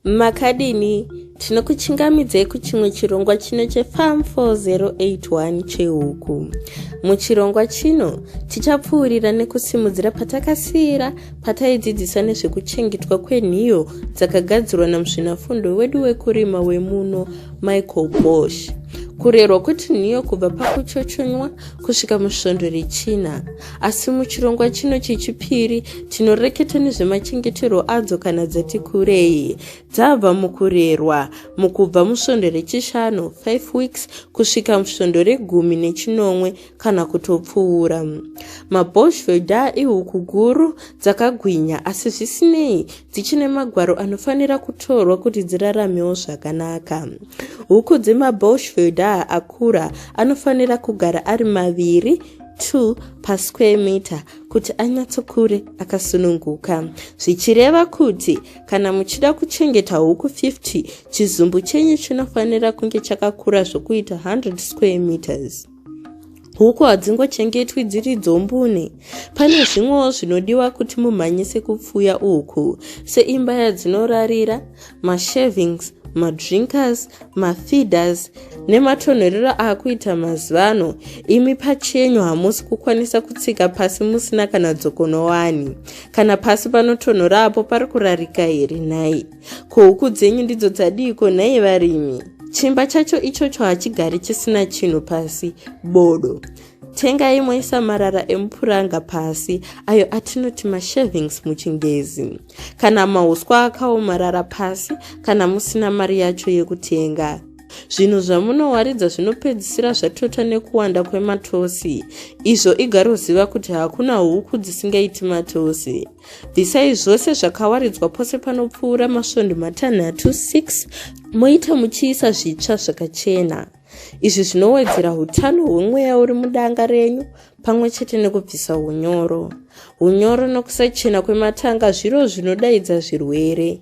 Makadini, tinokuchingamidzai kuchimwe chirongwa chino cheFarm 4081 chehuku. Muchirongwa chino tichapfuurira nekusimudzira patakasiyira pataidzidzisa nezvekuchengetwa kwenhiyo dzakagadzirwa namuzvinafundo wedu wekurima wemuno Michael Bosch. Kurerwa kuti nhiyo kubva pakuchochonywa kusvika musvondo rechina. Asi muchirongwa chino chechipiri tinoreketa nezvemachengeterwo adzo kana dzati kurei. Dzabva mukurerwa mukubva musvondo rechishanu 5 weeks kusvika musvondo re19 kana kutopfuura. MaBoschfelder ihuku guru dzakagwinya, asi zvisinei dzichine magwaro anofanira kutorwa kuti dziraramewo zvakanaka. Huku dzemaBoschfelder akura anofanira kugara ari 2 per square meter kuti anyatsokure akasununguka. Zvichireva kuti kana muchida kuchengeta huku 50, chizumbu chenyu chinofanira kunge chakakura zvokuita 100 square meters. Huku hadzingochengetwi dziri dzombune. Pane zvimwewo zvinodiwa kuti mumhanyise kupfuya huku, seimba yadzinorarira, mashavings, madrinkers, mafeeders nematonhorero akuita mazivano. Imi pachenyu hamusi kukwanisa kutsika pasi musina kana dzokonowani. Kana pasi panotonhora apo pari kurarika here nhai? Ko huku dzenyu ndidzo dzadiko nhai varimi? Chimba chacho ichocho hachigari chisina chinhu pasi, bodo. Tengai moisa marara emupuranga pasi, ayo atinoti mashavings muchingezi. Kana mahuswa akaomarara pasi, kana musina mari yacho yekutenga. Zvinhu zvamunowaridza zvinopedzisira zvatota nekuwanda kwematosi. Izvo igaroziva kuti hakuna huku dzisingaiti matosi. Bvisai zvose zvakawaridzwa pose panopfuura masvondo 6 moita muchiisa zvitsva zvakachena. Izvi zvinowedzera hutano hwemweya uri mudanga renyu pamwe chete nekubvisa hunyoro. Hunyoro nokusachena kwematanga zviro zvinodaidza zvirwere.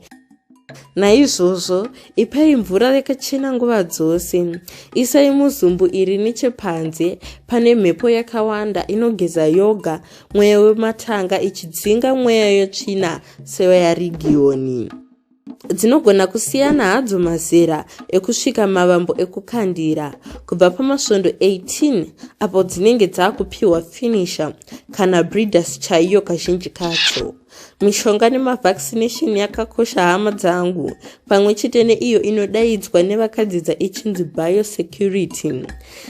Naizvozvo, ipai mvura yakachena nguva dzose. Isai muzumbu iri nechepanze pane mhepo yakawanda inogeza yoga mweya wematanga ichidzinga mweya yetsvina seyaregioni. Dzinogona kusiyana hadzo mazera ekusvika mavambo ekukandira, kubva pamasvondo 18 apo dzinenge dzakupiwa finisher kana breeders chaiyo kazhinji kacho. Mishonga nemavaccination yakakosha hama dzangu, pamwe chete neiyo inodaidzwa nevakadzidza ichinzi biosecurity.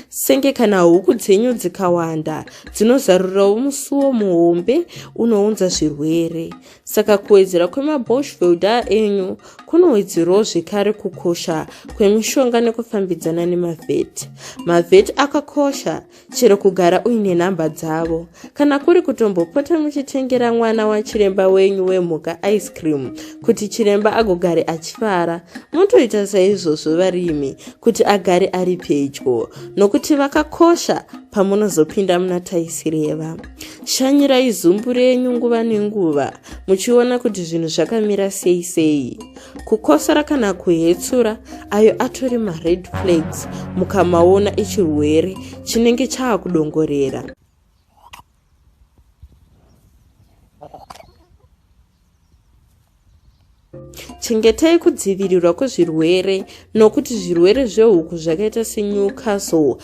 Senge kana huku dzenyu dzikawanda, dzinozarurawo musuwo muhombe unounza zvirwere. Saka kuwedzera kwemaBoschfelder enyu kunowedzerawo zvekare kukosha kwemishonga nekufambidzana nemavet. Mavet akakosha, chero kugara uine nhamba dzavo. Kana kuri kutombopota muchitengera mwana wachiremba wenyu wemhuka ice cream kuti chiremba agogare achifara, mutoita saizvozvo varimi kuti agare ari pedyo, nokuti vakakosha pamunozopinda muna taisireva. Shanyirai zumbu renyu nguva nenguva muchiona kuti zvinhu zvakamira sei. Kukosora kana kuhetsura, ayo atori mared flags mukamaona ichirwere chinenge chaakudongorera. Chengetai kudzivirirwa kwezvirwere, nokuti zvirwere zvehuku zvakaita seNewcastle,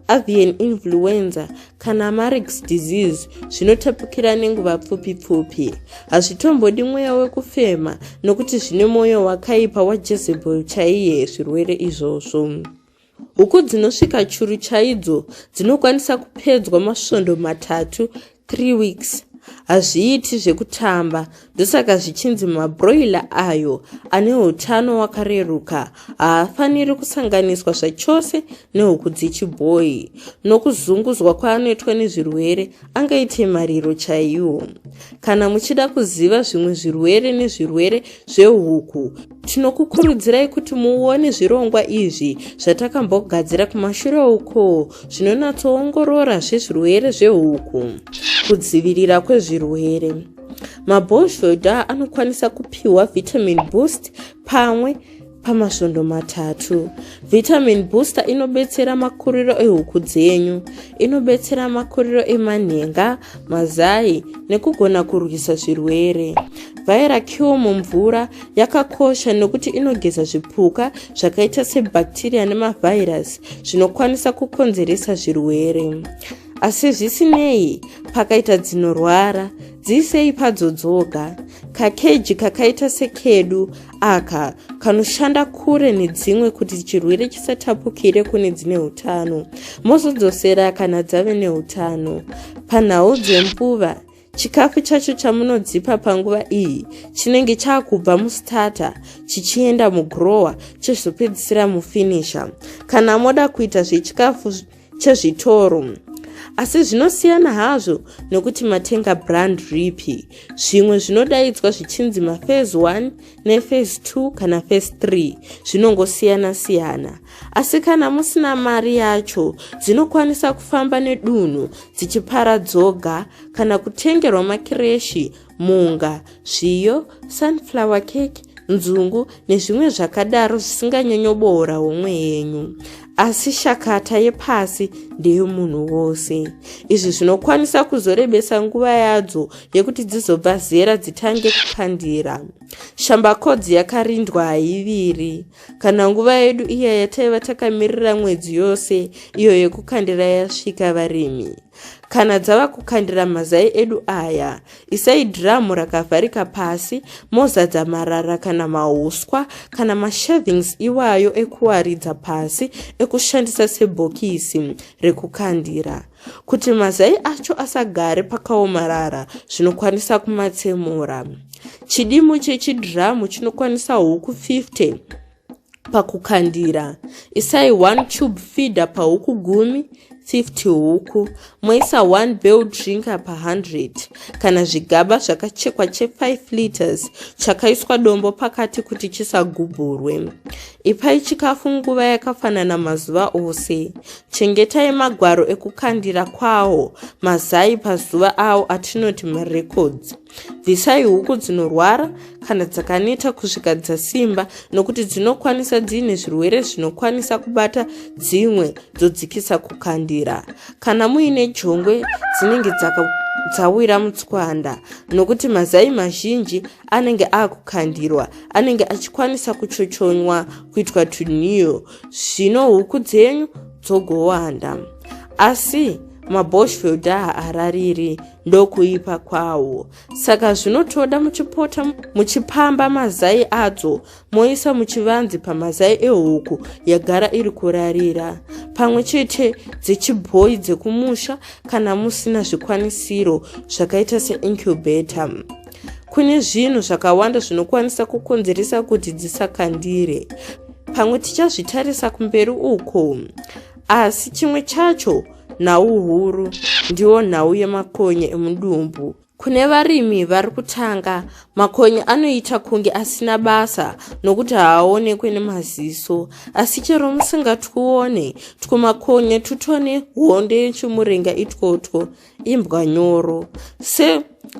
avian influenza kana Marix disease zvinotapukira nenguva pfupi. Hazvitombodi mweya wekufema, nokuti zvine mwoyo wakaipa waJezebel chaiye zvirwere izvozvo. Huku dzinosvika churu chaidzo dzinokwanisa kupedzwa masvondo 3 weeks. Hazviiti zvekutamba, ndosaka zvichinzi mabroiler ayo ane hutano wakareruka haafaniri kusanganiswa zvachose nehuku dzechibhoyi. Nokuzunguzwa kwaanoitwa nezvirwere angaite mariro chaiwo. Kana muchida kuziva zvimwe zvirwere nezvirwere zvehuku, tinokukurudzirai kuti muone zvirongwa izvi zvatakambogadzira kumashure uko zvinonatsoongorora zvezvirwere zvehuku. Kudzivirira kwezvirwere. MaBoschfelder anokwanisa kupiwa vitamin boost pamwe pamasvondo 3. Vitamin booster inobetsera makuriro ehuku dzenyu, inobetsera makuriro emanhenga, mazai nekugona kurwisa zvirwere. Viracure mumvura yakakosha nekuti inogeza zvipuka zvakaita sebacteria nemavhairasi zvinokwanisa kukonzeresa zvirwere. Asi zvisinei, pakaita dzinorwara, dziisei padzo dzoga. Kakeji kakaita sekedu aka kanoshanda kure nedzimwe kuti chirwere chisatapukire kune dzine utano, mozodzosera kana dzave neutano. Panhau dzembuva, chikafu chacho chamunodzipa panguva iyi chinenge chaakubva mustarter chichienda mugrower chezopedzisira mufinisher kana moda kuita zvechikafu chezvitoro. Asi zvinosiyana hazvo nokuti matenga brand ripi. Zvimwe zvinodaidzwa zvichinzi maphase 1 nephase 2 kana phase 3 zvinongosiyana siyana. Asi kana musina mari yacho, dzinokwanisa kufamba nedunhu dzichipara dzoga kana kutengerwa makireshi, munga, zviyo, sunflower cake, nzungu nezvimwe zvakadaro zvisinganyanyoboora homwe yenyu. Asi shakata yepasi ndeyomunhu wose. Izvi zvinokwanisa kuzorebesa nguva yadzo yekuti dzizobva zera dzitange kukandira. Shambakodzi yakarindwa haiviri. Kana nguva yedu iya yataiva takamirira mwedzi yose iyo yekukandira yasvika varimi. Kana dzava kukandira mazai edu aya, isai dhiramu rakavharika pasi, mozadza marara kana mahuswa kana mashavings iwayo ekuwaridza pasi ekushandisa sebhokisi rekukandira. Kuti mazai acho asagare pakaomarara, zvinokwanisa kumatsemura. Chidimu chechidhiramu chinokwanisa huku 50 pakukandira. Isai 1 tube feeder pahuku 10, 50 huku, moisa 1 bell drinker pa 100, kana zvigaba zvakachekwa 5 liters chakaiswa dombo pakati kuti chisagubhurwe. Ipai chikafu nguva yakafanana mazuva ose. Chengetai magwaro ekukandira kwawo mazai pazuva awo atinoti marecords. Bvisai huku dzinorwara kana dzakaneta kusvika dzasimba nokuti dzinokwanisa dzine zvirwere zvinokwanisa kubata dzimwe dzodzikisa kukandira. Kana muine jongwe dzinenge dzawira mutswanda nokuti mazai mazhinji anenge akukandirwa, anenge achikwanisa kuchochonywa kuitwa tunhiyo, zvino huku dzenyu dzogowanda. Asi mabushveld harariri ndokuipa kwawo. Saka zvinotoda muchipota muchipamba mazai adzo, moisa muchivanze pamazai ehuku yagara iri kurarira. Pamwe chete dzechibhoyi dzekumusha kana musina zvikwanisiro zvakaita seincubator. Kune zvinhu zvakawanda zvinokwanisa kukonzeresa kuti dzisakandire. Pamwe tichazvitarisa kumberi uko. Asi chimwe chacho, nhau huru, ndiwo nhau yemakonye emudumbu. Kune varimi vari kutanga, makonye anoita kunge asina basa nokuti haaonekwe nemaziso. Asi chero musingatwuone, twumakonye tutone honde yechimurenga itwotwo, imbwa nyoro.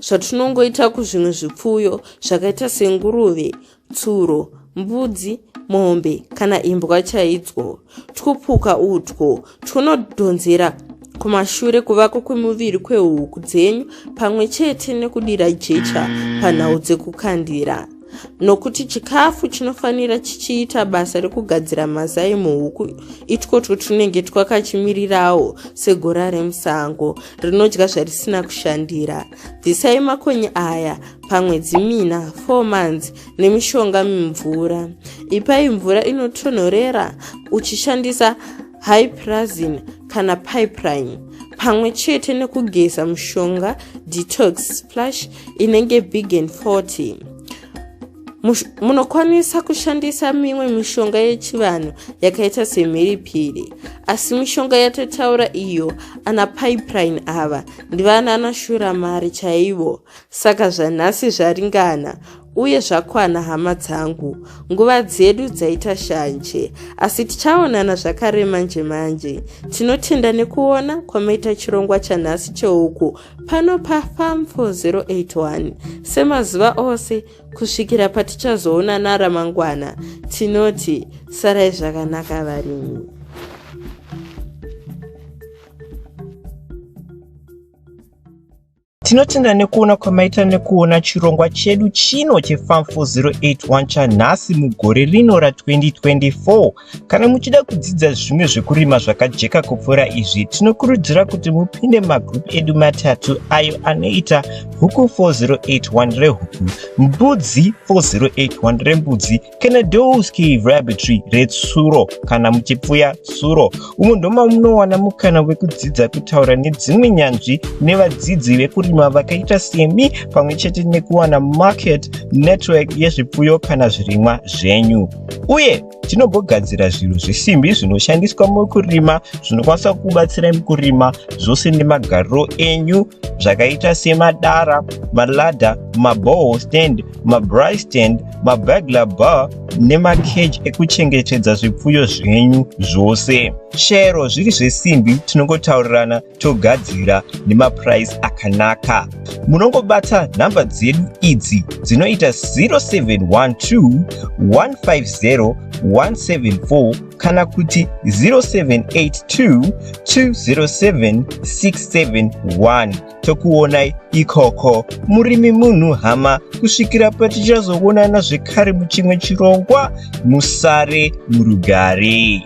Zvatinongoita kuzvimwe zvipfuyo zvakaita senguruve, tsuro, mbudzi, mombe kana imbwa chaidzo. Twupuka utwo twunodhonzera kumashure kuvako kwemuviri kwehuku dzenyu pamwe chete nekudira jecha panhau dzekukandira. Nokuti chikafu chinofanira chichiita basa rekugadzira mazai muhuku itwotwo tunenge twakachimirirawo segora remusango rinodya zvarisina kushandira. Bvisai makonye aya pamwedzi mina 4 months nemishonga mimvura. Ipai mvura inotonhorera uchishandisa hyperazine kana pipeline, pamwe chete nekugeza mushonga detox splash inenge big and 40. Munokwanisa kushandisa mimwe mishonga yechivanhu yakaita semhiripiri, asi mishonga yatotaura iyo ana pipeline ava ndivana anashuramari chaivo. Saka zvanhasi zvaringana, uye zvakwana hama dzangu, nguva dzedu dzaita shanje, asi tichaonana zvakare manje. Tinotenda nekuona kwamaita chirongwa chanhasi chehuku pano paFarm 4081. Semazuva ose kusvikira patichazoonana ramangwana, tinoti sarai zvakanaka varimi. Tinotenda nekuona kwamaita nekuona chirongwa chedu chino cheFarm 4081 chanhasi mugore rino ra2024. Kana muchida kudzidza zvimwe zvekurima zvakajeka kupfuura izvi, tinokurudzira kuti mupinde magroup edu matatu ayo anoita huku 4081 rehuku, mbudzi 4081 rembudzi, kana Doe's Cave Rabbitry retsuro kana muchipfuya tsuro. Umu ndoma munowana mukana wekudzidza kutaura nedzimwe nyanzvi nevadzidzi vekurima vakaita semi, pamwe chete nekuwana market network yezvipfuyo kana zvirimwa zvenyu. Uye tinogogadzira zvinhu zvesimbi zvinoshandiswa mukurima zvinokwanisa kubatsira mukurima zvose nemagariro enyu zvakaita semadara, maladha, maboho stand, mabry stand, mabagler bar nemacage ekuchengetedza zvipfuyo zvenyu zvose. Chero zviri zvesimbi tinongotaurirana togadzira nemaprice akanaka. Munongobata nhamba dzedu idzi dzinoita 0712 150 174 kana kuti 0782 207 671. Tokuonai ikoko murimi munhu hama, kusvikira patichazoonana zvekare muchimwe chirongwa. Musare murugare.